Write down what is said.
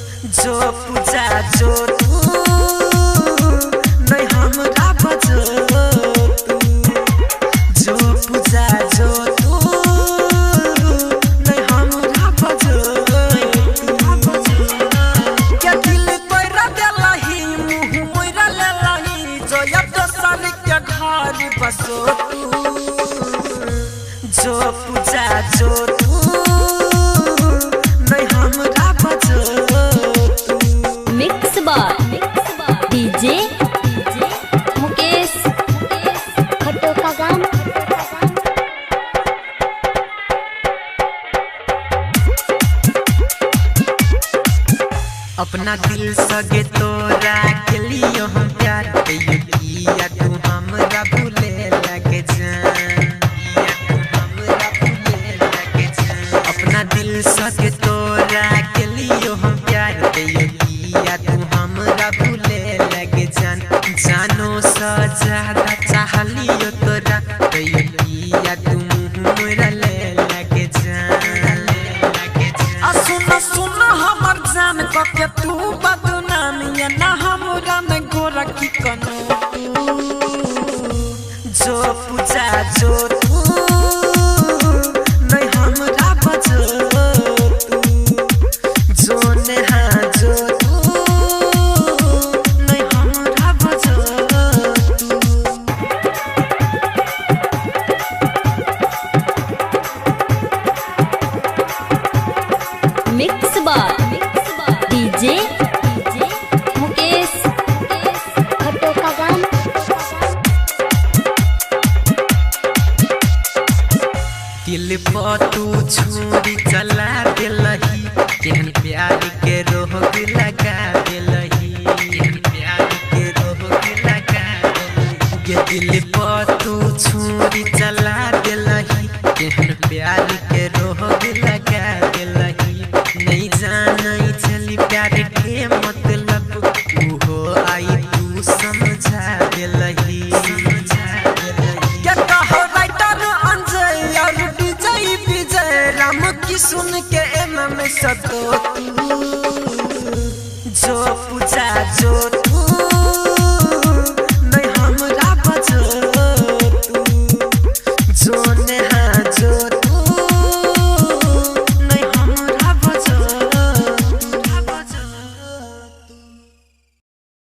जो पूजा जो तू नहीं हमरा बजो तू जो पूजा जो तू नहीं हमरा बजो क्या दिल तोरा देलही मुँह मोरा लेलही जो अब दोसर के घर बसो तू जो पूजा जो तू नहीं हमरा बजो डीजे मुकेश खट्टो का गान। अपना दिल सगे तोरा के लिए हम प्यार किया तू हमरा भूले लगे अपना दिल सगे तोरा के लिए हम प्यार किया तू हमरा भूले लगे जानो सा ज्यादा चाहलियो तोरा किया तू मोरा ले लगे सुन सुन हमर जान के तू बदनाम या ना हमरा में गोरा की कनो जो पूजा जो तू नहीं हमरा बजो तू जो नेहा जो तू नहीं हमरा बजो तू मिक्स बार डीजे मुकेश खट्टो का गान। दिल पर तू छुरी चला दिलही केहन प्यार के रोग लगा दिलही केहन प्यार के रोग लगा दिलही दिल पर तू छुरी चला दिलही केहन प्यार के रोग लगा दिलही नहीं जानै चली प्यार के मतलब हो आई तू समझा दिलही क्या कहो राइटर अंजय और विजय विजय राम की सुन के एम में सतो तू जो पूजा जो तू